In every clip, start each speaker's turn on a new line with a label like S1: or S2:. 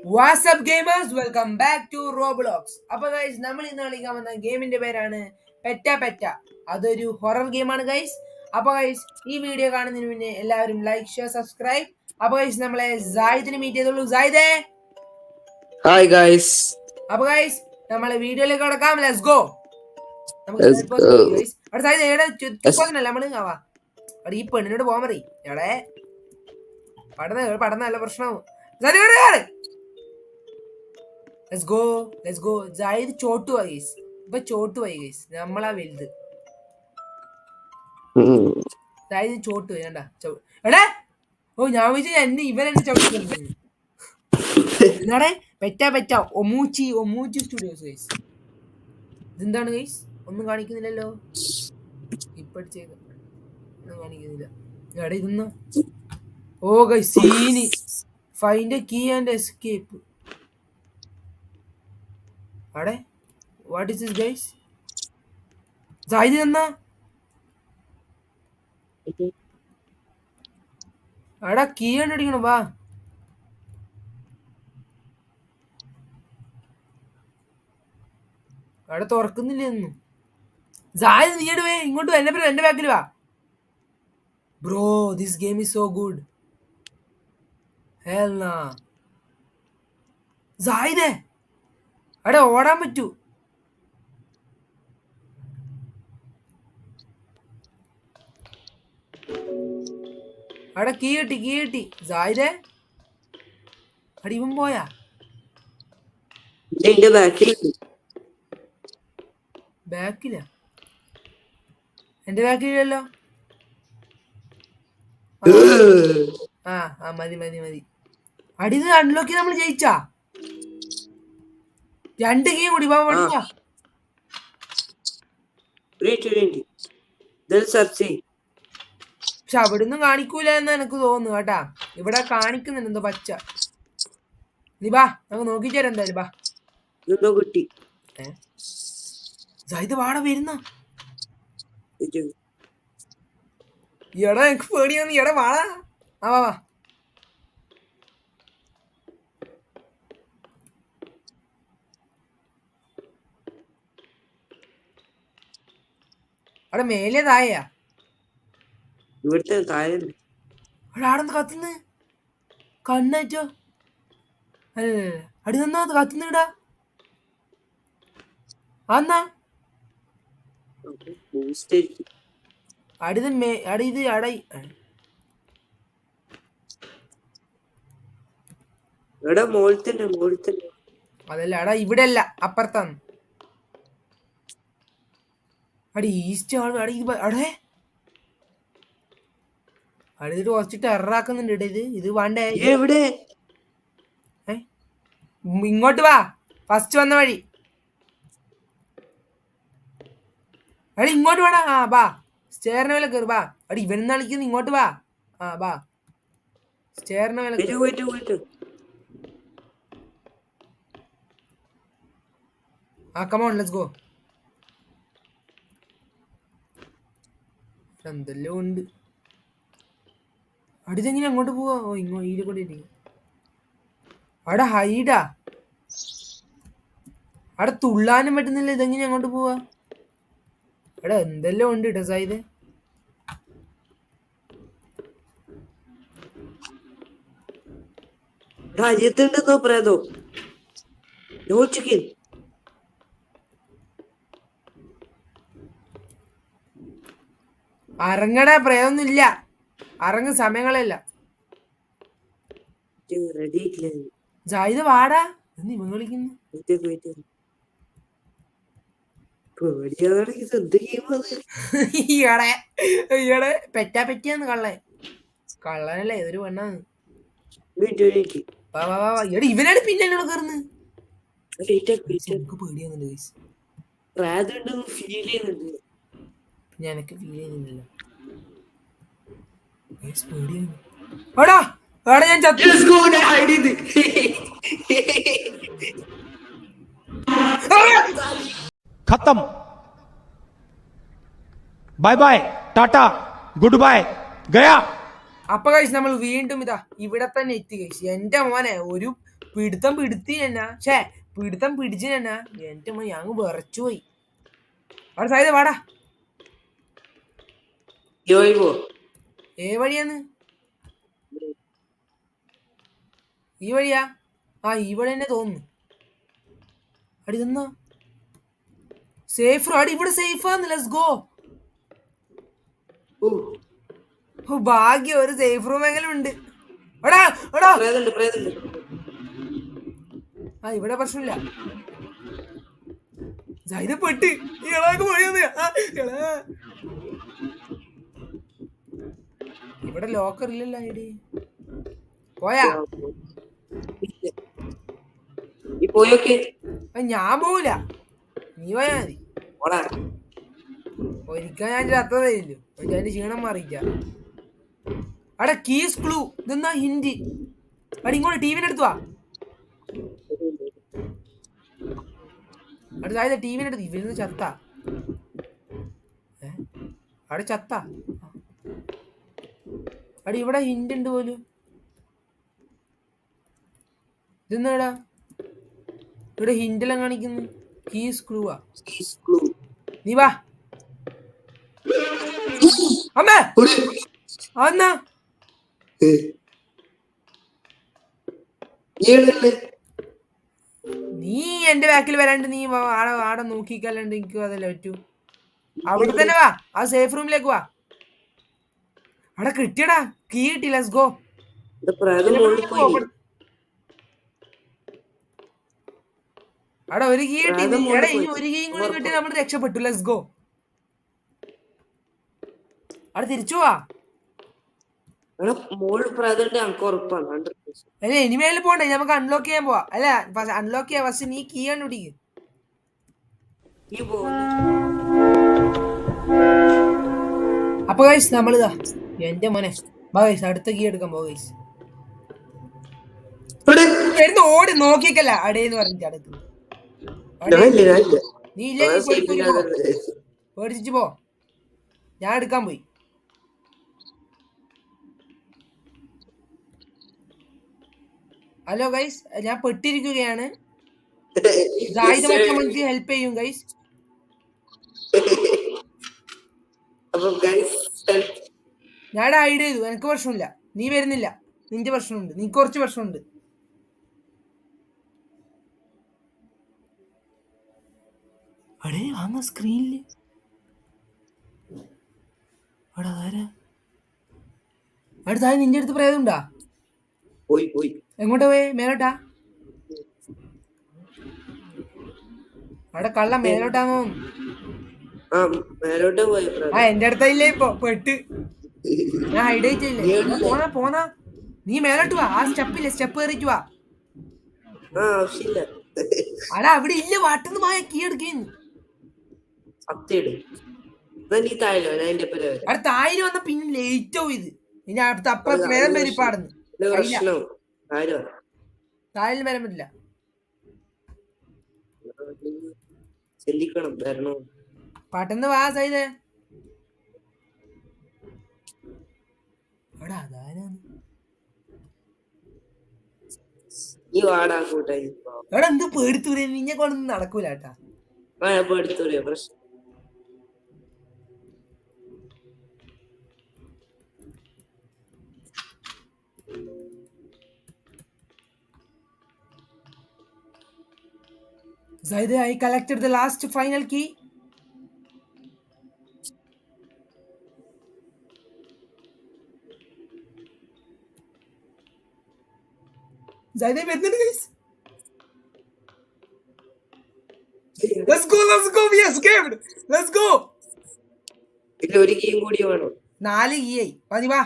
S1: WhatsApp gamers welcome back to Roblox. അപ്പൊ guys, നമ്മൾ ഇന്ന് കളിക്കാൻ വന്ന ഗെയിമിന്റെ പേരാണ് പെറ്റ പെറ്റ. അതൊരു ഹൊറർ ഗെയിമാണ് ഗൈസ്. അപ്പൊ ഗൈസ്, ഈ വീഡിയോ കാണുന്നതിന് മുന്നേ എല്ലാവരും ലൈക്ക്, ഷെയർ, സബ്സ്ക്രൈബ്. അപ്പൊ ഗൈസ്, നമ്മളെ സായിദിനെ മീറ്റ് ചെയ്തോളൂ. സായിദേ,
S2: ഹായ് ഗൈസ്.
S1: അപ്പൊ ഗൈസ്, നമ്മളെ വീഡിയോയിലേക്ക് കടക്കാം. Let's go.
S2: Let's go.
S1: നമ്മള് ആവാ അവിടെ ഈ പെണ്ണിനോട് പോകാൻ മതി. എവിടെ പഠന നല്ല പ്രശ്നമാവും. Let's go, let's go. ജായിദ് ചോട്ടുവാ ഗൈസ്. ഇപ്പൊ ചോട്ടുവായി ഗൈസ്, നമ്മളാ വലുത്. ജായിദ് ചോട്ടുവായി കണ്ടാ. എടേ, ഓ ഞാൻ വിളിച്ച എന്നെ ഇവരെന്നെ ചവിട്ടി. എന്നാടേ പെറ്റ പെറ്റ ഒമൂച്ചി സ്റ്റുഡിയോസ് ഗൈസ്. ഇതെന്താണ് ഗൈസ്? ഒന്നും കാണിക്കുന്നില്ലല്ലോ. ഒന്നും കാണിക്കുന്നില്ല. എവിടെ ഇതൊന്നും. ഓ guys, scene find key and escape. അടെ വാട്ട് ഇസ് ദിസ് ഗൈസ്? ജായിദ് എന്നാ അടാ കീ കണ്ടടിക്കണം. വാ, അവിടെ തുറക്കുന്നില്ല ഒന്നും. ജായിദ് നീട് വേ ഇങ്ങോട്ട്. എന്റെ ബാക്കിൽ വാ bro. This game is so good. ഹെൽ നാ ജായിദേ, അവിടെ ഓടാൻ പറ്റൂ. അവിടെ കീ കിട്ടി. ജായിദേ, അടി ഇവൻ പോയാ? ബാക്കിലാ? എന്റെ ബാക്കിലല്ലോ. മതി. അടിത് അൺലോക്ക് നമ്മൾ ജയിച്ചാ. 2 കീ കൂടി. പക്ഷെ അവിടുന്ന് കാണിക്കൂല എന്ന് എനിക്ക് തോന്നുന്നു കേട്ടാ. ഇവിടെ കാണിക്കുന്നുണ്ട് എന്തോ പച്ച. നീ ബാ, നമുക്ക് നോക്കിച്ചേരാ എന്തായാലും. ബാ
S2: കുട്ടി
S1: ഇത് വാട വരുന്ന. എടാ എനിക്ക് പേടിയാന്ന്. എടാ വാടാ. വാ. അവിടെ മേലെ താഴെയാ?
S2: ഇവിടുത്തെ താഴെ.
S1: അവിടെ ആടെന്ത് കത്തുന്ന്? കണ്ണാറ്റോ? അല്ല, അടി നന്നാ കത്തുന്നിടാ. അന്നാ അതല്ല അടാ, ഇവിടെ അല്ല, അപ്പുറത്താണ്. അടി ഈസ്റ്റ് അടേ അടുത്തിട്ട് കുറച്ച് ടെററാക്കുന്നുണ്ട്. ഇത് വേണ്ടേ?
S2: എവിടെ?
S1: ഇങ്ങോട്ട് വാ. ഫസ്റ്റ് വന്ന വഴി. അടി ഇങ്ങോട്ട് വേടാ. ബാ, സ്റ്റെയറിന് മേലെ കയറി. ബാ അടി, ഇവനെന്ന് കളിക്കുന്നു. ഇങ്ങോട്ട് വാ. ബാ, സ്റ്റെയറിന് മേലെ. come on, let's go. എന്തെല്ലോ ഉണ്ട്. അടിതെങ്ങനെ അങ്ങോട്ട് പോവാ? ഓ ഇതിൽ കൂടെ ഇരിക്കും. അവിടെ ഹൈഡാ. അവിടെ തുള്ളാനും പറ്റുന്നില്ല. ഇതെങ്ങനെ അങ്ങോട്ട് പോവാ? അവിടെ എന്തെല്ലോ ഉണ്ട് കേട്ടോ സായിദ്. അറങ്ങടാ, പ്രേതൊന്നുമില്ല. അറങ്ങ്, സമയങ്ങളില്ല. ജായിദ് വാടാ. എന്ന് ഇവൻ കളിക്കുന്നു. ഈയടെ പെറ്റാ പെറ്റിയാന്ന് കള്ളനല്ലേ? ഏതൊരു പെണ്ണാന്ന്. എടാ ഇവനാണ് പിന്നെ എന്നോട് കയറുന്നത്. പേടിയാന്നുണ്ട് ഗൈസ്. എനിക്ക് ഫീൽ ചെയ്യുന്നില്ല. ഞാൻ
S3: खत्म. Bye bye, tata, good bye, गया.
S1: അപ്പൊ ഗൈസ്, നമ്മൾ വീണ്ടും ഇവിടെ തന്നെ എത്തി ഗൈസ്. എന്റെ മോനെ, ഒരു പിടുത്തം പിടുത്തിനെന്നാ പിടുത്തം പിടിച്ചിനെന്നാ എന്റെ മോൻ ഞങ്ങ് വിറച്ചു പോയി. അവിടെ സാധ്യത വാടാ. ഏ വഴിയാന്ന്? ഈ വഴിയാ? ആ ഈ വഴി തന്നെ തോന്നുന്നു. അടി തന്നാ സേഫ്. അടി ഇവിടെ സേഫാന്ന്. Let's go. ഭാഗ്യം ഒരു സേഫ് റൂം എങ്കിലും ഉണ്ട്. ആ ഇവിടെ പ്രശ്നമില്ല. ഇത് പെട്ട് ഇവിടെ ലോക്കർ ഇല്ലല്ലോ. ഐഡി പോയാ? ഞാൻ പോവില്ല, നീ പോയാ മതി. ഒരിക്കൽ ഞാൻ ചത്തതയില്ലോ, ഞാൻ ക്ഷീണം മാറിക്കാം. അവിടെ കീസ് ക്ലൂ ഇതെന്നാ ഹിന്ദി. അവിടെ ഇങ്ങോട്ട് ടിവിന്റെ അടുത്ത് വാ. അടുത്ത ടിവിന്റെ അടുത്ത് ഇവരുന്ന് ചത്ത. അവിടെ ചത്ത. അവിടെ ഇവിടെ ഹിന്റ് ഉണ്ട് പോലും. ഇതെന്നാടാ ഇവിടെ ഹിന്റെല്ലാം കാണിക്കുന്നു. കീസ് ക്ലൂവാ. നീ വാ. അമ്മ അന്നാ നീ എന്റെ ബാക്കിൽ വരാണ്ട് നീ ആടെ നോക്കിക്കല്ലാണ്ട് എനിക്ക് അതല്ലേ പറ്റൂ. അവിടെ തന്നെ വാ, ആ സേഫ് റൂമിലേക്ക് വാ. അവിടെ കിട്ടിയടാ, കീ കിട്ടി. Let's go. അവിടെ ഒരു കീ കിട്ടി. ഇനി ഒരു കീയും കൂടി കിട്ടി നമ്മൾ രക്ഷപ്പെട്ടു. Let's go. അവിടെ തിരിച്ചു പോവാ. അല്ല ഇനി മേലെ പോണ്ടേ, നമുക്ക് അൺലോക്ക് ചെയ്യാൻ പോവാ. അല്ല അൺലോക്ക് ചെയ്യാ. ഫസ്റ്റ് നീ കീ കണ്ടുപിടിക്ക്. അപ്പൊ ഗൈസ് നമ്മളിതാ എന്റെ മോനെ ഗൈസ് അടുത്ത കീ എടുക്കാൻ പോ ഗൈസ്. ഓടി നോക്കിക്കല്ല അടേന്ന് പറഞ്ഞിട്ട് അടുത്ത് നീ ഇല്ല, പേടിച്ചിട്ട് പോ. ഞാൻ എടുക്കാൻ പോയി. ഹലോ ഗൈസ്, ഞാൻ പെട്ടിരിക്കുകയാണ്. എനിക്ക് ഹെൽപ്പ് ചെയ്യും ഗൈസ്. ഞാൻ ഐഡിയ ചെയ്തു, എനിക്ക് പ്രശ്നമില്ല. നീ വരുന്നില്ല, നിന്റെ പ്രശ്നമുണ്ട്. നീ കുറച്ച് പ്രശ്നമുണ്ട്. അടേ വന്ന സ്ക്രീനില് അടുത്തായി നിന്റെ അടുത്ത് പ്രേതമുണ്ടാ? എങ്ങോട്ടാ പോയേ? മേലോട്ടാ? അവിടെ കള്ള മേലോട്ടാന്ന് തോന്നുന്നു. ആ എന്റെ അടുത്തല്ലേ ഇപ്പൊ പെട്ട്. ഞാൻ ഹൈഡേറ്റ് ഇല്ലേ? പോന്നാ നീ മേലോട്ട് വാ. ആ സ്റ്റെപ്പില്ലേ, സ്റ്റെപ്പ് കയറിട്ട് വാ. അടാ അവിടെ ഇല്ല, വാട്ടെന്ന് പോയ കീ എടുക്കുന്നു. അവിടെ തായില് വന്ന പിന്നെ ലേറ്റ് ആവും. ഇത് ഇനി അടുത്ത അപ്പുറത്ത് വേദം പേര് പാടുന്നു. തായിലും വരാൻ പറ്റില്ല. പാട്ടെന്ന് വാ സൈദേ. എടാ എന്ത് പേടിത്തൂരെ? നിന്നെ കൊണ്ടൊന്നും നടക്കൂല കേട്ടാ.
S2: പ്രശ്നം
S1: Zaide, I collected the last final key. Zaide, guys. Let's go. We escaped. Let's go.
S2: ഒരു കീ കൂടി വേണം.
S1: 4 കീ ആയി. മതി വാ.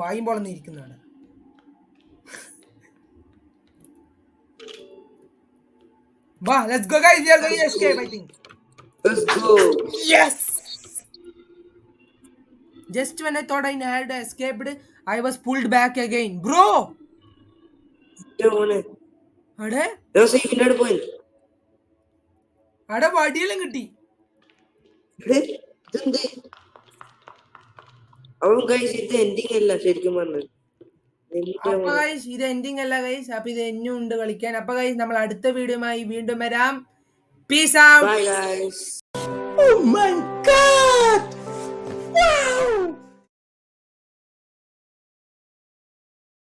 S1: വായും പോളന്ന് ഇരിക്കുന്നതാണ്. Let's go guys, we are going to escape, I think.
S2: Let's go.
S1: Yes. Just when I thought I had escaped, I was pulled back again. Bro. Ade? Ada vadiyelam kitti.
S2: അവൻ guys ഇത് ending അല്ല ശരിക്കും പറഞ്ഞത്.
S1: അപ്പൊ guys ഇത് ending അല്ല guys, അപ്പൊ ഇത് എന്നും ഉണ്ട് കളിക്കാൻ. അപ്പൊ ഗൈസ് നമ്മൾ അടുത്ത വീഡിയോയുമായി വീണ്ടും വരാം. Peace out.
S2: Bye guys.
S3: Oh my God!